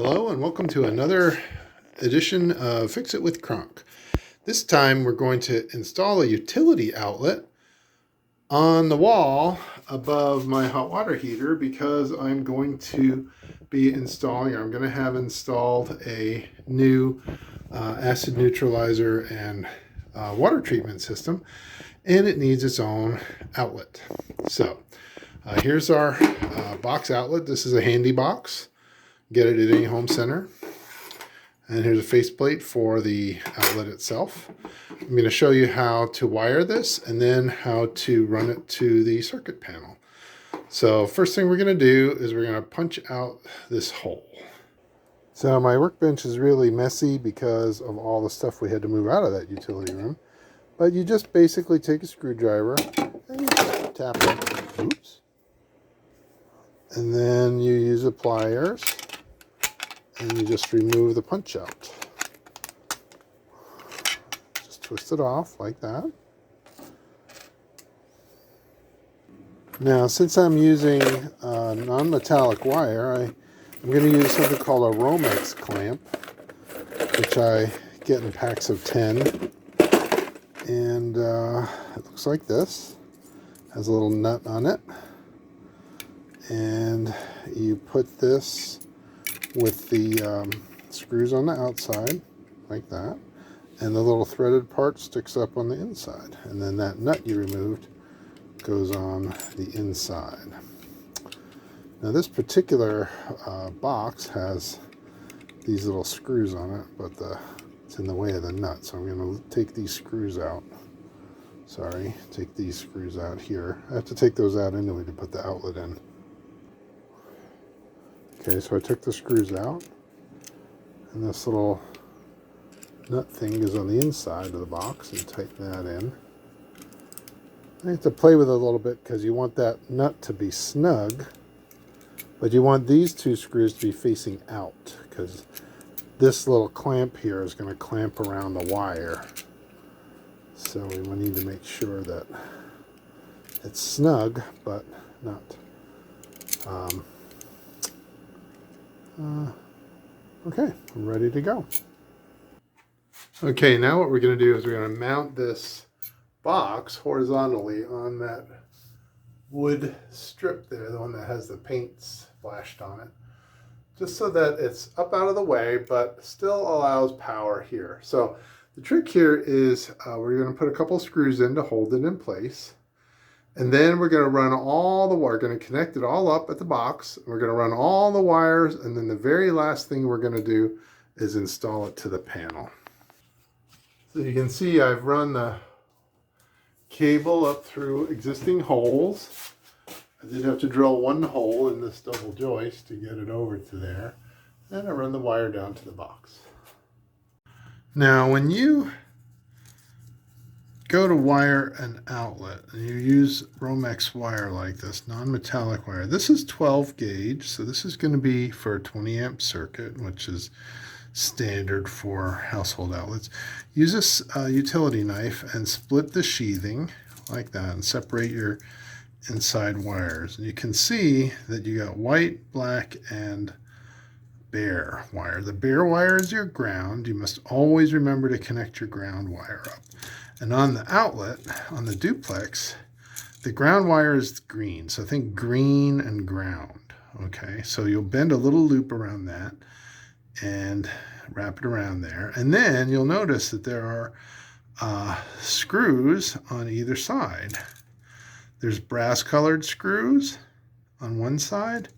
Hello and welcome to another edition of Fix It with Kronk. This time we're going to install a utility outlet on the wall above my hot water heater because I'm going to be installing, or I'm going to have installed a new acid neutralizer and water treatment system, and it needs its own outlet. So here's our box outlet. This is a handy box. Get it at any home center. And here's a faceplate for the outlet itself. I'm going to show you how to wire this and then how to run it to the circuit panel. So first thing we're going to do is we're going to punch out this hole. So my workbench is really messy because of all the stuff we had to move out of that utility room. But you just basically take a screwdriver and you tap it. Oops. And then you use the pliers. And you just remove the punch out. Just twist it off like that. Now, since I'm using non-metallic wire, I'm going to use something called a Romex clamp, which I get in packs of 10. And it looks like this. Has a little nut on it. And you put this with the screws on the outside, like that, and the little threaded part sticks up on the inside, and then that nut you removed goes on the inside. Now this particular box has these little screws on it, but it's in the way of the nut, so I'm going to take these screws out. Sorry, take these screws out here. I have to take those out anyway to put the outlet in. Okay, so I took the screws out, and this little nut thing is on the inside of the box, and tighten that in. I have to play with it a little bit because you want that nut to be snug, but you want these two screws to be facing out because this little clamp here is going to clamp around the wire. So we need to make sure that it's snug, but not okay, I'm ready to go. Okay, now what we're going to do is we're going to mount this box horizontally on that wood strip there, the one that has the paint splashed on it, just so that it's up out of the way but still allows power here. So the trick here is we're going to put a couple screws in to hold it in place. And then we're going to run all the wire, we're going to connect it all up at the box. We're going to run all the wires, and then the very last thing we're going to do is install it to the panel. So you can see I've run the cable up through existing holes. I did have to drill one hole in this double joist to get it over to there. And I run the wire down to the box. Now when you go to wire an outlet and you use Romex wire like this, non-metallic wire. This is 12 gauge, so this is going to be for a 20 amp circuit, which is standard for household outlets. Use this utility knife and split the sheathing like that and separate your inside wires. And you can see that you got white, black, and bare wire. The bare wire is your ground. You must always remember to connect your ground wire up. And on the outlet, on the duplex, the ground wire is green. So think green and ground. Okay, so you'll bend a little loop around that and wrap it around there. And then you'll notice that there are screws on either side. There's brass colored screws on one side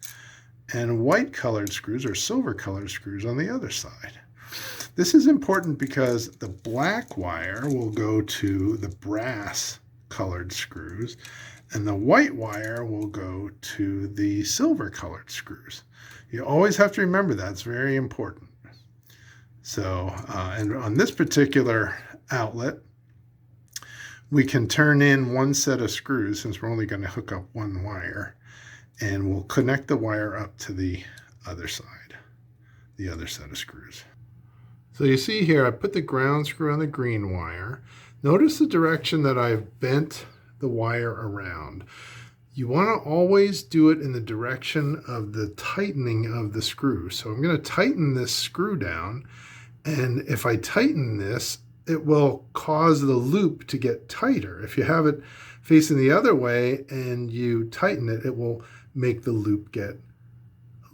and white colored screws or silver colored screws on the other side. This is important because the black wire will go to the brass colored screws and the white wire will go to the silver colored screws. You always have to remember that. It's very important. So, and on this particular outlet, we can turn in one set of screws since we're only going to hook up one wire, and we'll connect the wire up to the other side, the other set of screws. So you see here, I put the ground screw on the green wire. Notice the direction that I've bent the wire around. You want to always do it in the direction of the tightening of the screw. So I'm going to tighten this screw down, and if I tighten this, it will cause the loop to get tighter. If you have it facing the other way and you tighten it, it will make the loop get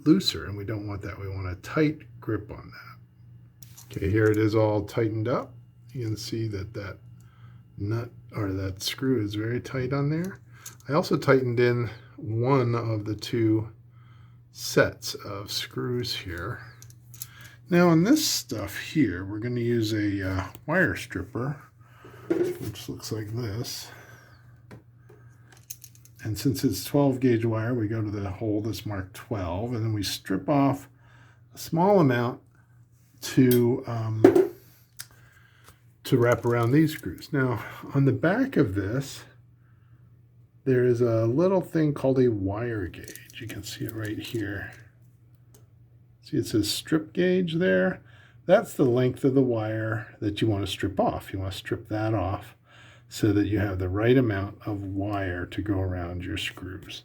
looser, and we don't want that. We want a tight grip on that. Okay, here it is all tightened up. You can see that that nut or that screw is very tight on there. I also tightened in one of the two sets of screws here. Now on this stuff here, we're going to use a wire stripper, which looks like this. And since it's 12 gauge wire, we go to the hole that's marked 12, and then we strip off a small amount to wrap around these screws. Now on the back of this, there is a little thing called a wire gauge. You can see it right here. See, it says strip gauge there. That's the length of the wire that you want to strip off. You want to strip that off so that you have the right amount of wire to go around your screws.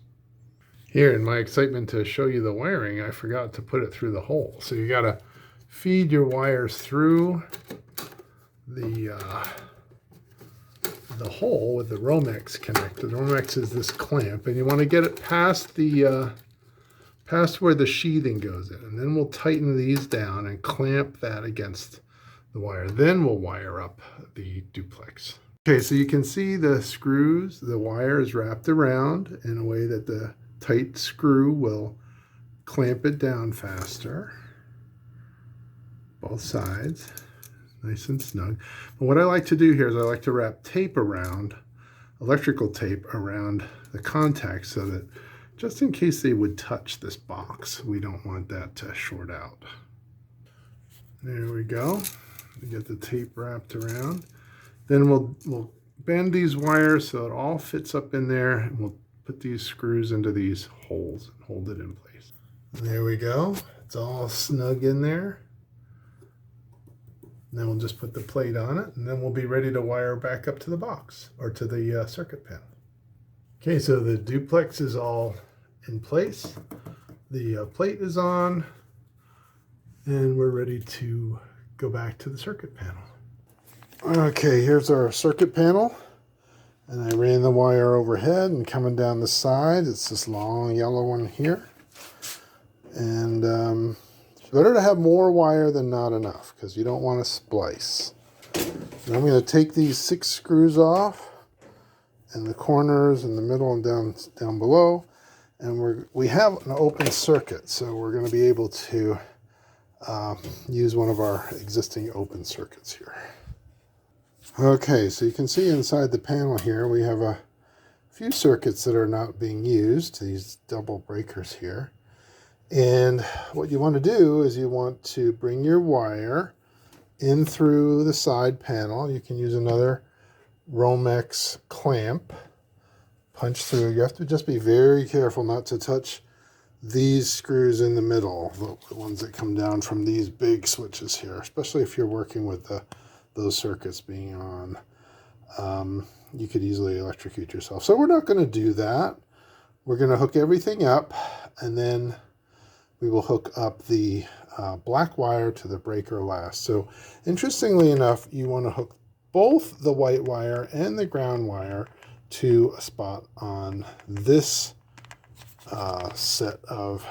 Here, in my excitement to show you the wiring, I forgot to put it through the hole. So you got to feed your wires through the hole with the Romex connector. The Romex is this clamp, and you want to get it past the past where the sheathing goes in, and then we'll tighten these down and clamp that against the wire. Then we'll wire up the duplex. Okay, so you can see the screws, the wire is wrapped around in a way that the tight screw will clamp it down faster. Both sides, nice and snug. But what I like to do here is I like to wrap tape around, electrical tape around the contacts so that just in case they would touch this box, we don't want that to short out. There we go. We get the tape wrapped around. Then we'll bend these wires so it all fits up in there, and we'll put these screws into these holes and hold it in place. There we go. It's all snug in there. And then we'll just put the plate on it, and then we'll be ready to wire back up to the box or to the circuit panel. Okay, so the duplex is all in place. The plate is on, and we're ready to go back to the circuit panel. Okay, here's our circuit panel, and I ran the wire overhead and coming down the side. It's this long yellow one here, and it's better to have more wire than not enough because you don't want to splice. And I'm going to take these 6 screws off, and the corners in the middle and down below, and we have an open circuit, so we're going to be able to use one of our existing open circuits here. Okay, so you can see inside the panel here we have a few circuits that are not being used, these double breakers here. And what you want to do is you want to bring your wire in through the side panel. You can use another Romex clamp, punch through. You have to just be very careful not to touch these screws in the middle, the ones that come down from these big switches here, especially if you're working with those circuits being on. You could easily electrocute yourself. So we're not going to do that. We're going to hook everything up, and then we will hook up the black wire to the breaker last. So interestingly enough, you want to hook both the white wire and the ground wire to a spot on this set of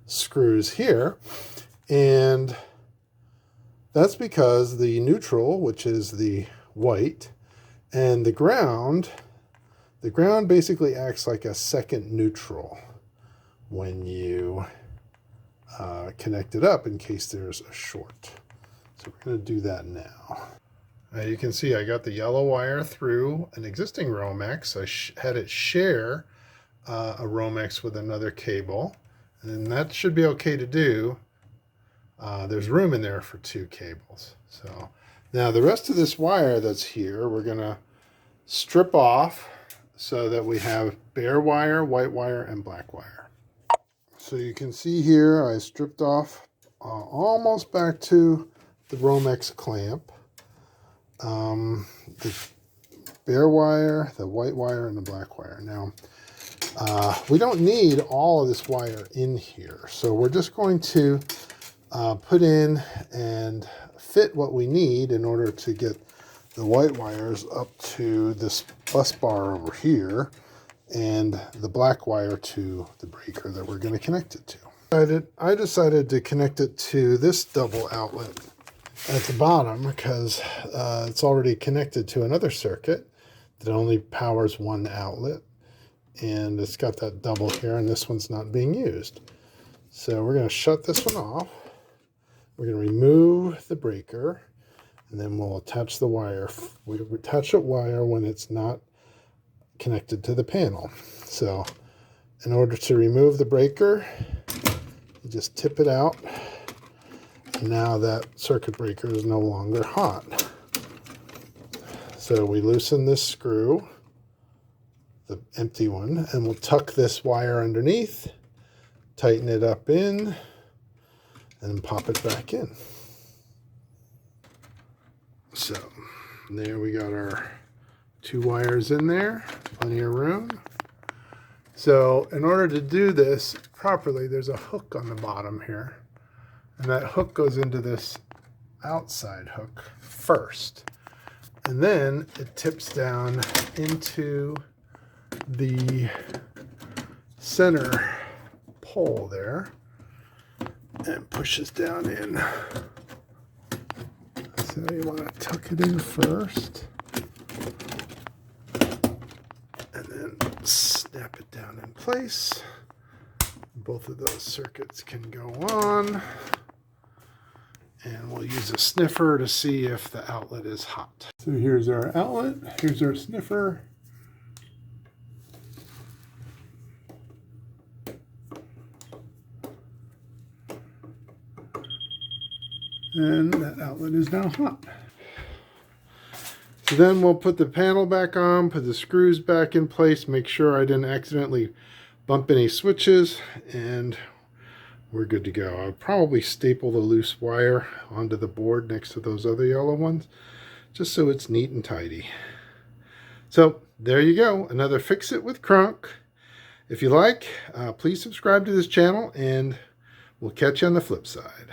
screws here. And that's because the neutral, which is the white, and the ground basically acts like a second neutral when you connect it up in case there's a short. So we're going to do that now. You can see I got the yellow wire through an existing Romex. I had it share a Romex with another cable, and that should be okay to do. There's room in there for 2 cables. So now the rest of this wire that's here, we're going to strip off so that we have bare wire, white wire, and black wire. So you can see here I stripped off almost back to the Romex clamp. The bare wire, the white wire, and the black wire. Now, We don't need all of this wire in here, so we're just going to put in and fit what we need in order to get the white wires up to this bus bar over here and the black wire to the breaker that we're going to connect it to. I decided to connect it to this double outlet at the bottom because it's already connected to another circuit that only powers one outlet, and it's got that double here, and this one's not being used. So we're going to shut this one off. We're going to remove the breaker, and then we'll attach the wire. We attach a wire when it's not connected to the panel. So in order to remove the breaker, you just tip it out. And now that circuit breaker is no longer hot. So we loosen this screw, the empty one, and we'll tuck this wire underneath, tighten it up in, and pop it back in. So there we got our 2 wires in there, plenty of room. So in order to do this properly, there's a hook on the bottom here, and that hook goes into this outside hook first, and then it tips down into the center pole there and pushes down in. So you want to tuck it in first and then snap it down in place. Both of those circuits can go on, and we'll use a sniffer to see if the outlet is hot. So here's our outlet, here's our sniffer. And that outlet is now hot. So then we'll put the panel back on, put the screws back in place, make sure I didn't accidentally bump any switches, and we're good to go. I'll probably staple the loose wire onto the board next to those other yellow ones, just so it's neat and tidy. So there you go, another Fix It with Crunk. If you like, please subscribe to this channel, and we'll catch you on the flip side.